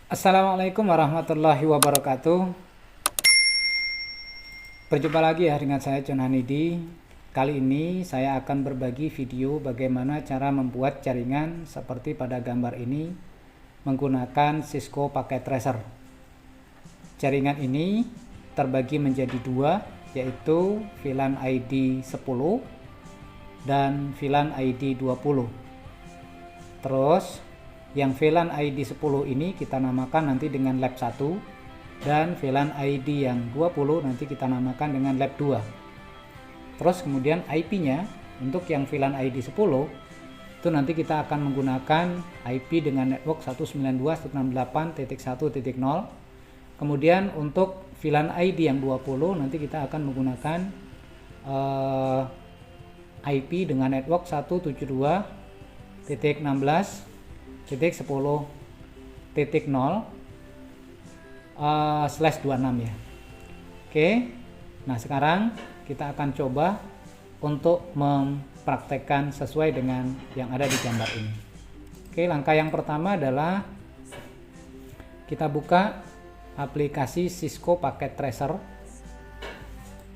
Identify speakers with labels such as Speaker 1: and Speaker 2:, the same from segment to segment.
Speaker 1: Assalamualaikum warahmatullahi wabarakatuh. Berjumpa lagi ya dengan saya John Hanidi. Kali ini saya akan berbagi video bagaimana cara membuat jaringan seperti pada gambar ini menggunakan Cisco Packet Tracer. Jaringan ini terbagi menjadi dua, yaitu VLAN ID 10 dan VLAN ID 20. Terus yang VLAN ID 10 ini kita namakan nanti dengan lab 1, dan VLAN ID yang 20 nanti kita namakan dengan lab 2. Terus kemudian IP-nya untuk yang VLAN ID 10 itu nanti kita akan menggunakan IP dengan network 192.168.1.0. Kemudian untuk VLAN ID yang 20 nanti kita akan menggunakan IP dengan network 172.16.10/26 ya. Oke. Nah, sekarang kita akan coba untuk mempraktekkan sesuai dengan yang ada di gambar ini. Oke, langkah yang pertama adalah kita buka aplikasi Cisco Packet Tracer.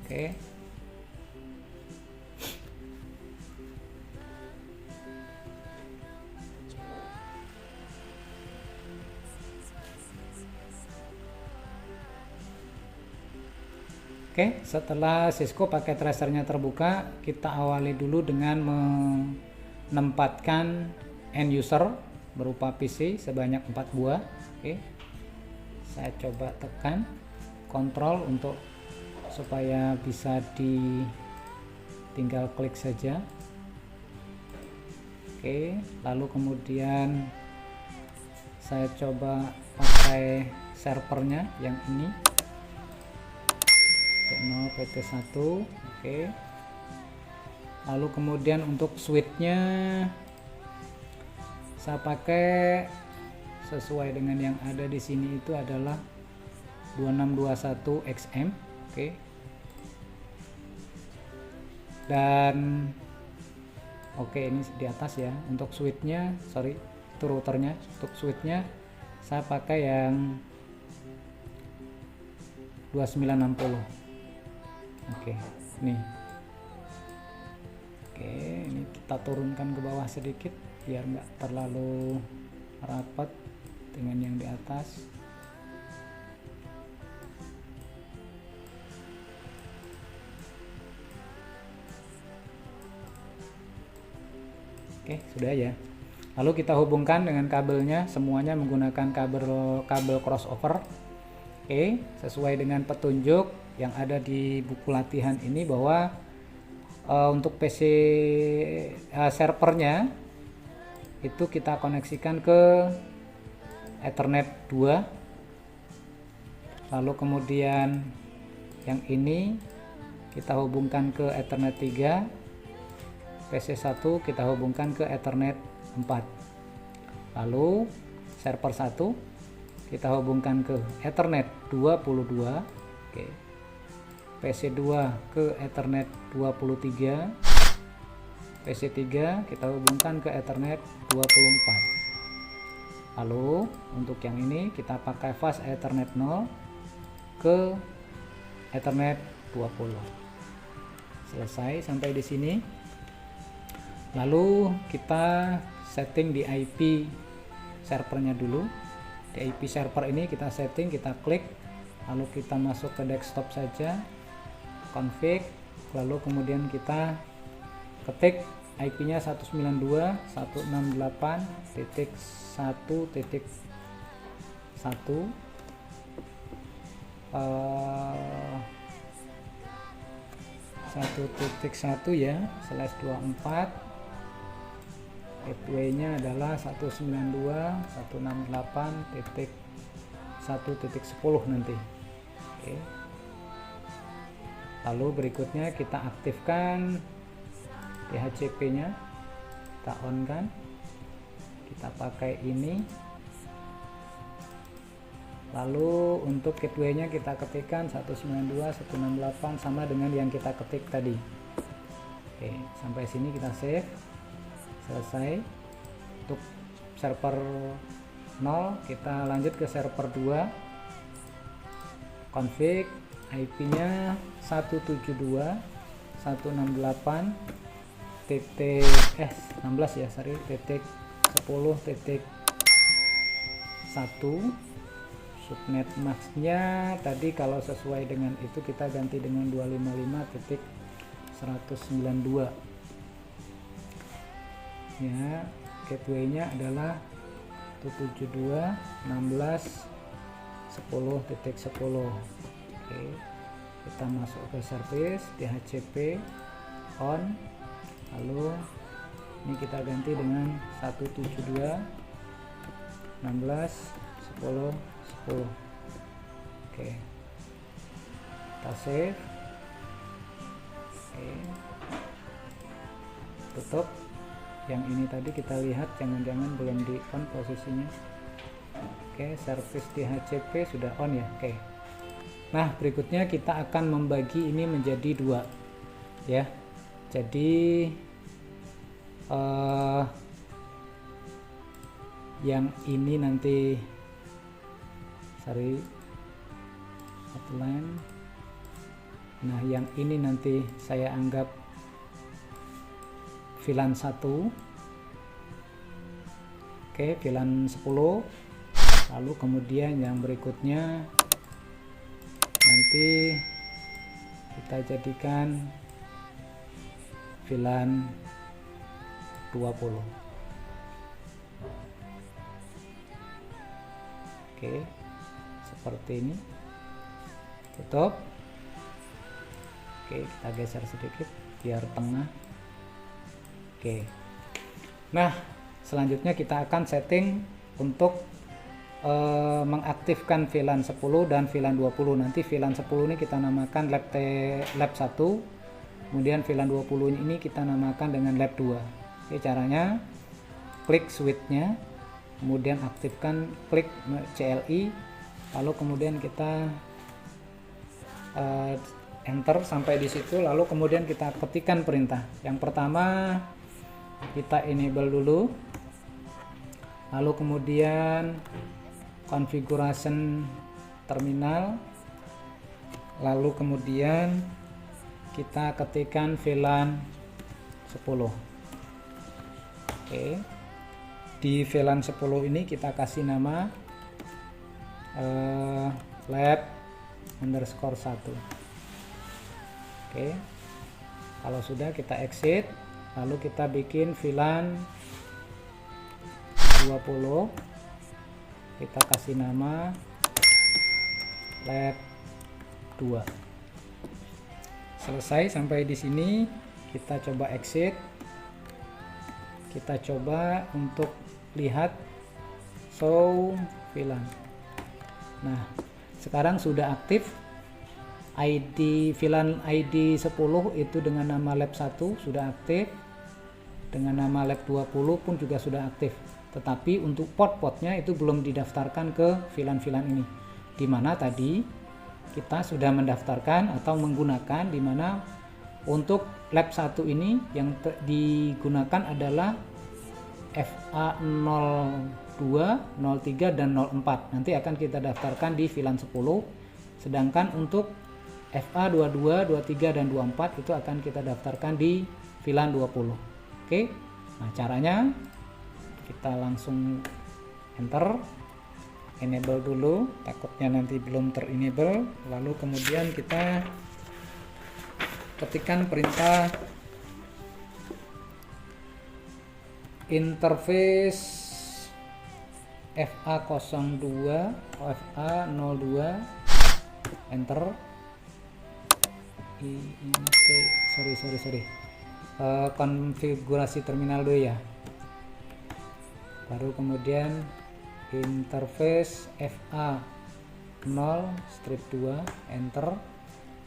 Speaker 1: Oke. Oke, setelah Cisco Packet Tracer-nya terbuka, kita awali dulu dengan menempatkan end user berupa PC sebanyak 4 buah. Oke, saya coba tekan kontrol untuk supaya bisa tinggal klik saja. Oke, lalu kemudian saya coba pakai servernya yang ini, T0 PT1. Oke. Lalu kemudian untuk switch-nya saya pakai sesuai dengan yang ada di sini, itu adalah 2621XM. Oke. Dan oke, ini di atas ya. Untuk switch-nya, itu routernya. Untuk switch-nya saya pakai yang 2960. Oke, nih. Oke, ini kita turunkan ke bawah sedikit biar nggak terlalu rapat dengan yang di atas. Oke, sudah ya. Lalu kita hubungkan dengan kabelnya, semuanya menggunakan kabel crossover. Oke, sesuai dengan petunjuk yang ada di buku latihan ini bahwa untuk PC servernya itu kita koneksikan ke Ethernet 2. Lalu kemudian yang ini kita hubungkan ke Ethernet 3. PC 1 kita hubungkan ke Ethernet 4. Lalu server 1 kita hubungkan ke Ethernet 22. Oke. PC2 ke Ethernet 23, PC3 kita hubungkan ke Ethernet 24. Lalu untuk yang ini kita pakai fast Ethernet 0 ke Ethernet 20. Selesai sampai di sini. Lalu kita setting di IP servernya dulu. Di IP server ini kita setting, kita klik, lalu kita masuk ke desktop saja, config, lalu kemudian kita ketik IP-nya 192.1.1 ya, /24. gateway-nya adalah 192.168.1.10 nanti. Oke. Lalu berikutnya kita aktifkan DHCP-nya, kita on kan, kita pakai ini. Lalu untuk gateway-nya kita ketikkan 192.168 sama dengan yang kita ketik tadi. Oke, sampai sini kita save. Selesai. Untuk server 0. Kita lanjut ke server 2, config IP-nya 172.168 titik 16 ya, sorry, titik 10.1. subnet masknya tadi kalau sesuai dengan itu kita ganti dengan 255.192 ya. Gateway-nya adalah 172.16.10.10. Oke, kita masuk ke service DHCP on, lalu ini kita ganti dengan 172.16.10.10. Oke, kita save. Oke, tutup. Yang ini tadi kita lihat jangan-jangan belum di on posisinya. Oke, service DHCP sudah on ya. Oke, nah berikutnya kita akan membagi ini menjadi 2 ya. Jadi yang ini nanti outline. Nah yang ini nanti saya anggap VLAN 1. Oke, VLAN 10. Lalu kemudian yang berikutnya nanti kita jadikan VLAN 20. Oke, seperti ini. Tutup. Oke, kita geser sedikit biar tengah. Oke, nah selanjutnya kita akan setting untuk mengaktifkan VLAN 10 dan VLAN 20. Nanti VLAN 10 ini kita namakan lab 1, kemudian VLAN 20 ini kita namakan dengan lab 2. Oke, caranya klik switch-nya, kemudian aktifkan, klik CLI, lalu kemudian kita enter sampai di situ, lalu kemudian kita ketikkan perintah. Yang pertama kita enable dulu, lalu kemudian configuration terminal, lalu kemudian kita ketikkan VLAN 10. Oke, di VLAN 10 ini kita kasih nama lab_1. Oke, kalau sudah kita exit, lalu kita bikin VLAN 20, kita kasih nama lab 2. Selesai sampai di sini, kita coba exit. Kita coba untuk lihat show VLAN. Nah, sekarang sudah aktif. ID VLAN ID 10 itu dengan nama lab 1 sudah aktif, dengan nama lab 20 pun juga sudah aktif, tetapi untuk port-portnya itu belum didaftarkan ke VLAN-VLAN ini, dimana tadi kita sudah mendaftarkan atau menggunakan, dimana untuk lab 1 ini yang digunakan adalah FA02, 03, dan 04. Nanti akan kita daftarkan di VLAN 10, sedangkan untuk FA22, 23, dan 24 itu akan kita daftarkan di VLAN 20. Oke, nah caranya kita langsung enter, enable dulu, takutnya nanti belum ter-enable, lalu kemudian kita ketikkan perintah interface FA02, FA02, enter. Konfigurasi terminal dulu ya, baru kemudian interface FA0/2, enter,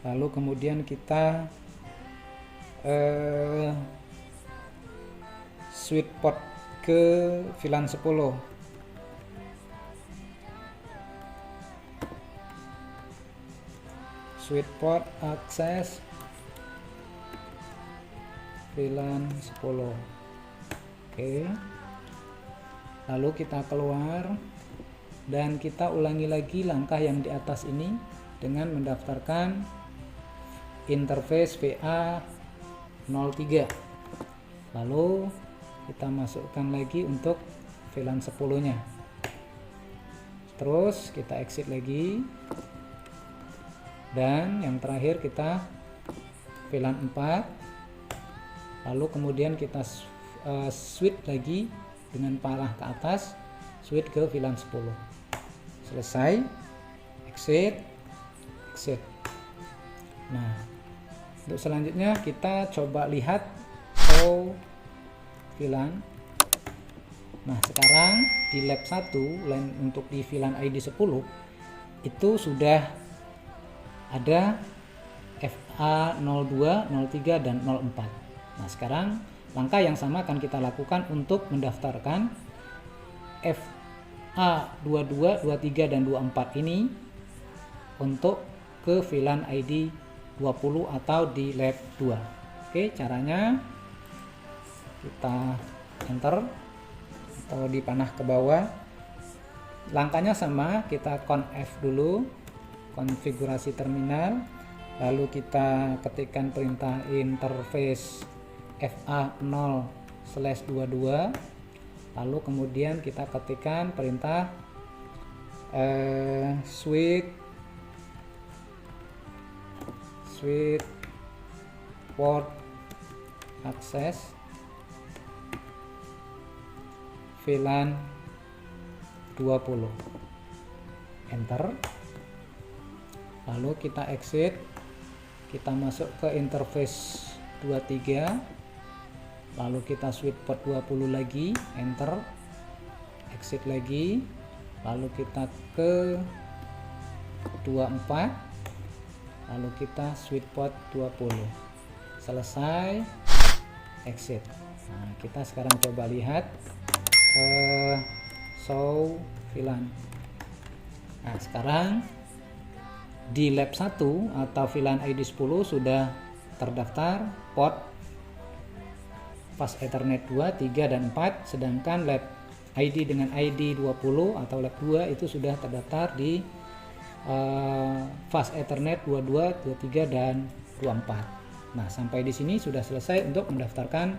Speaker 1: lalu kemudian kita switch port ke VLAN 10. Switch port akses VLAN 10. Oke, lalu kita keluar, dan kita ulangi lagi langkah yang di atas ini dengan mendaftarkan interface VA03. Lalu kita masukkan lagi untuk VLAN 10 nya, terus kita exit lagi, dan yang terakhir kita VLAN 4. Lalu kemudian kita switch lagi dengan panah ke atas, switch ke VLAN 10. Selesai, exit. Nah, untuk selanjutnya kita coba lihat VLAN. Nah, sekarang di lab 1 untuk di VLAN ID 10 itu sudah ada FA02, 03 dan 04. Nah, sekarang langkah yang sama akan kita lakukan untuk mendaftarkan FA22, 23 dan 24 ini untuk ke VLAN ID 20 atau di lab 2. Oke, caranya kita enter atau dipanah ke bawah. Langkahnya sama, kita conf dulu, konfigurasi terminal, lalu kita ketikkan perintah interface FA0/22, lalu kemudian kita ketikkan perintah switch port access VLAN 20, enter. Lalu kita exit, kita masuk ke interface 23, lalu kita switch port 20 lagi, enter, exit lagi, lalu kita ke 24, lalu kita switch port 20, selesai, exit. Nah, kita sekarang coba lihat show VLAN. Nah, sekarang di lab 1 atau VLAN ID 10 sudah terdaftar port fast Ethernet 2, 3 dan 4, sedangkan lab ID dengan ID 20 atau lab 2 itu sudah terdaftar di fast Ethernet 22, 23 dan 24. Nah, sampai di sini sudah selesai untuk mendaftarkan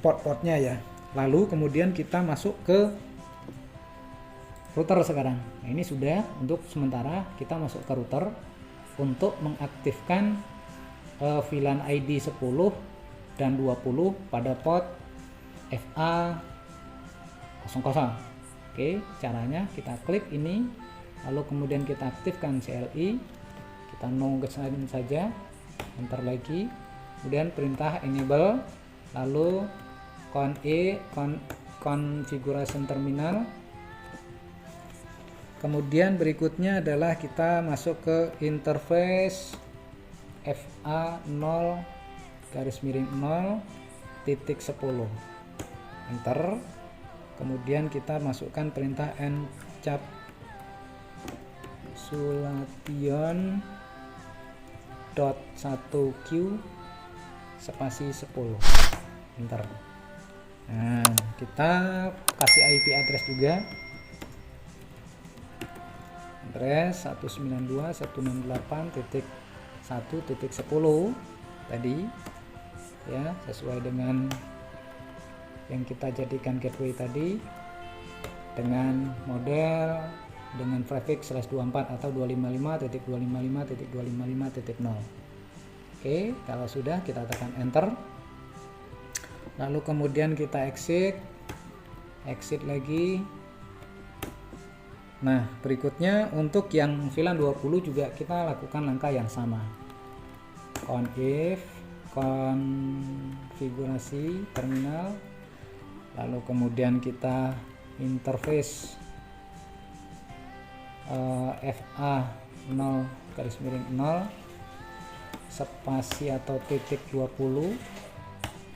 Speaker 1: port-portnya ya. Lalu kemudian kita masuk ke router sekarang. Nah, ini sudah untuk sementara kita masuk ke router untuk mengaktifkan VLAN ID 10 dan 20 pada port FA00. Oke, caranya kita klik ini, lalu kemudian kita aktifkan CLI, kita nunggu saja, enter lagi, kemudian perintah enable, lalu configuration terminal. Kemudian berikutnya adalah kita masuk ke interface FA0/0.10, enter. Kemudian kita masukkan perintah encapsulation.1q spasi 10, enter. Nah, kita kasih IP address juga, address 192.168.1.10 tadi ya, sesuai dengan yang kita jadikan gateway tadi, dengan model dengan prefix /24 atau 255.255.255.0. Oke, kalau sudah kita tekan enter, lalu kemudian kita exit lagi. Nah, berikutnya untuk yang VLAN 20 juga kita lakukan langkah yang sama, konfigurasi terminal, lalu kemudian kita interface FA0/0 spasi atau titik 20,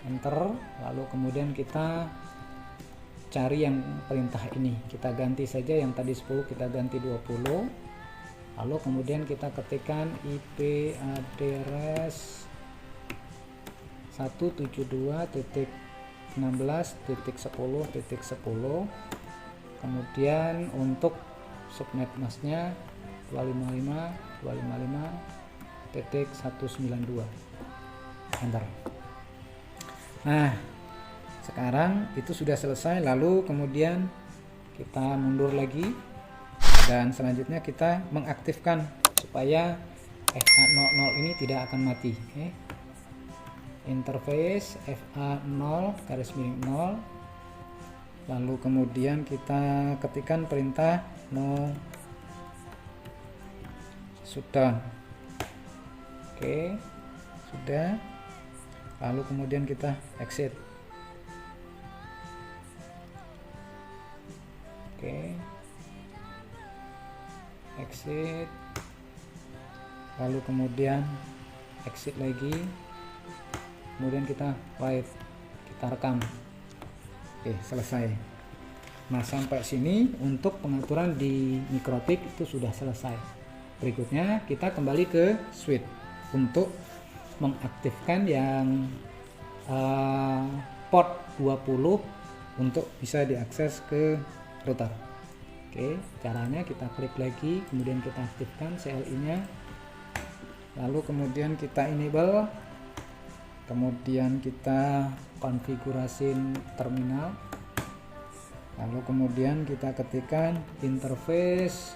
Speaker 1: enter. Lalu kemudian kita cari yang perintah ini, kita ganti saja yang tadi 10 kita ganti 20, lalu kemudian kita ketikkan IP address 172.16.10.10, Kemudian untuk subnet masknya 255.255.192, enter. Nah, sekarang itu sudah selesai. Lalu kemudian kita mundur lagi dan selanjutnya kita mengaktifkan supaya FA00 ini tidak akan mati. Interface FA0 garis miring 0, lalu kemudian kita ketikkan perintah no shutdown. Oke, sudah. Lalu kemudian kita exit. Oke, exit, lalu kemudian exit lagi, kemudian kita write, kita rekam. Oke, selesai. Nah, sampai sini untuk pengaturan di Mikrotik itu sudah selesai. Berikutnya kita kembali ke switch untuk mengaktifkan yang port 20 untuk bisa diakses ke router. Oke, caranya kita klik lagi, kemudian kita aktifkan CLI nya, lalu kemudian kita enable, kemudian kita konfigurasin terminal, lalu kemudian kita ketikkan interface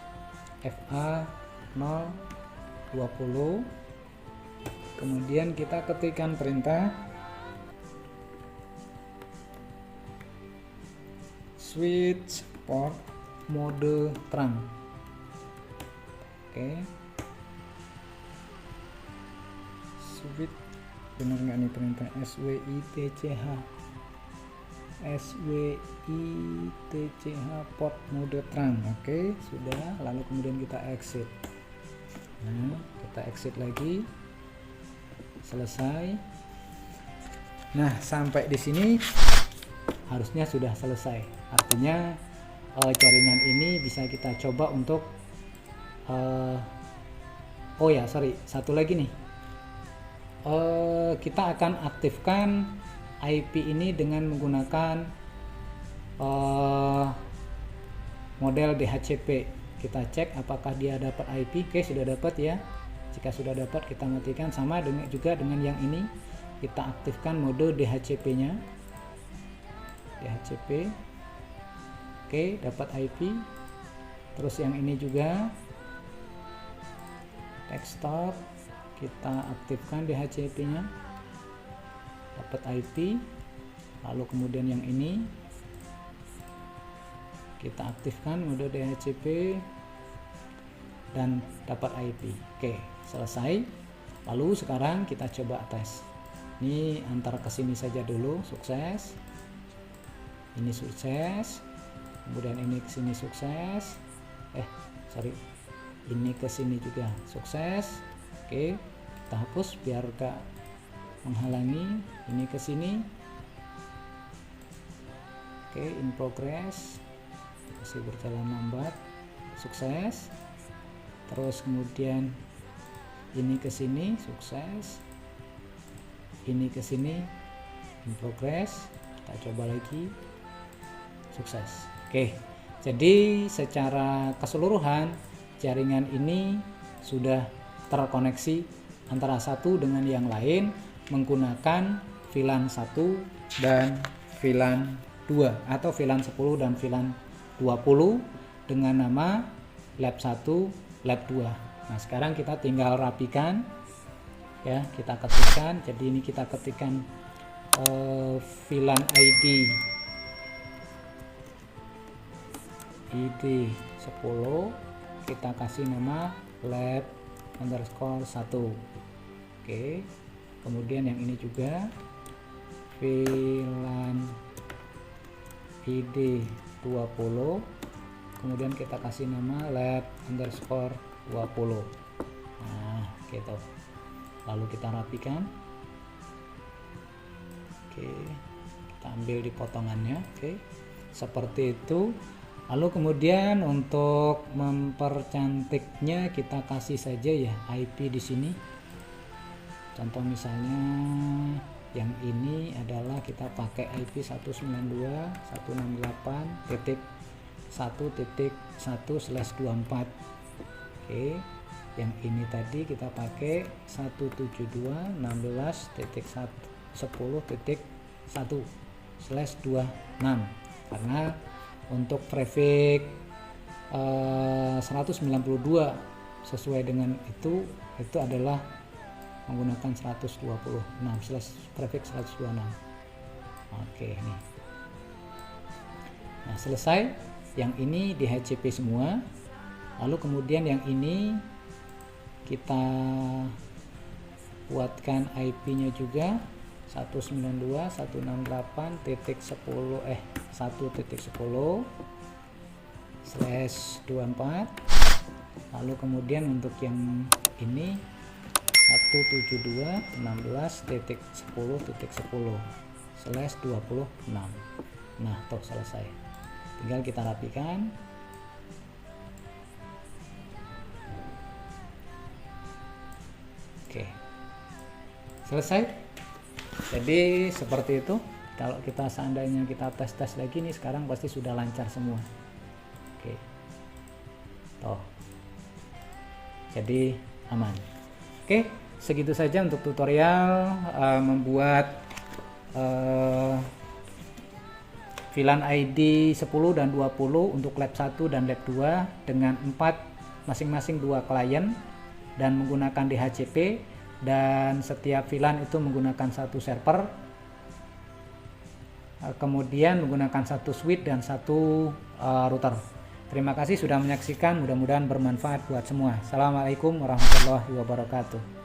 Speaker 1: FA020, kemudian kita ketikkan perintah switch port mode terang. Oke, switch, benar nggak nih perintah SWITCH port mode terang. Oke, sudah. Lalu kemudian kita exit. Nah, kita exit lagi. Selesai. Nah, sampai di sini harusnya sudah selesai. Artinya jaringan ini bisa kita coba untuk satu lagi nih, kita akan aktifkan IP ini dengan menggunakan model DHCP. Kita cek apakah dia dapat IP. Oke, sudah dapat ya. Jika sudah dapat, kita matikan. Sama juga dengan yang ini, kita aktifkan mode DHCP nya, DHCP. Oke, dapat IP. Terus yang ini juga desktop, kita aktifkan DHCP nya, dapat IP. Lalu kemudian yang ini kita aktifkan mode DHCP dan dapat IP. Oke, selesai. Lalu sekarang kita coba tes. Ini antar ke sini saja dulu, sukses. Ini sukses. Kemudian ini ke sini sukses. Ini ke sini juga sukses. Oke, kita hapus biar gak menghalangi. Ini ke sini. Oke, in progress. Masih berjalan lambat. Sukses. Terus kemudian ini ke sini sukses. Ini ke sini in progress. Kita coba lagi. Sukses. Oke, jadi secara keseluruhan jaringan ini sudah terkoneksi antara satu dengan yang lain menggunakan VLAN 1 dan VLAN 2 atau VLAN 10 dan VLAN 20 dengan nama lab 1, lab 2. Nah, sekarang kita tinggal rapikan ya, kita ketikkan. Jadi ini kita ketikkan VLAN ID 10, kita kasih nama lab _1. Oke, kemudian yang ini juga VLAN ID 20, kemudian kita kasih nama lab _20. Nah, gitu. Lalu kita rapikan. Oke, kita ambil di potongannya. Oke, seperti itu. Lalu kemudian untuk mempercantiknya kita kasih saja ya IP di sini. Contoh misalnya yang ini adalah kita pakai IP 192.168.1.1 1.1/24. Oke, yang ini tadi kita pakai 172.16.10.1/26 karena untuk prefix 192 sesuai dengan itu adalah menggunakan 126/prefix 126. Oke, ini. Nah, selesai. Yang ini DHCP semua. Lalu kemudian yang ini kita buatkan IP-nya juga 192.168.10/24. Lalu kemudian untuk yang ini 172.16.10.10/26. Nah, toh selesai. Tinggal kita rapikan. Oke. Selesai. Jadi seperti itu. Kalau kita seandainya kita tes lagi nih, sekarang pasti sudah lancar semua. Oke. Toh. Jadi aman. Oke, segitu saja untuk tutorial membuat VLAN ID 10 dan 20 untuk lab 1 dan lab 2 dengan 4 masing-masing 2 klien dan menggunakan DHCP, dan setiap VLAN itu menggunakan 1 server, kemudian menggunakan 1 switch dan 1 router. Terima kasih sudah menyaksikan, mudah-mudahan bermanfaat buat semua. Assalamualaikum warahmatullahi wabarakatuh.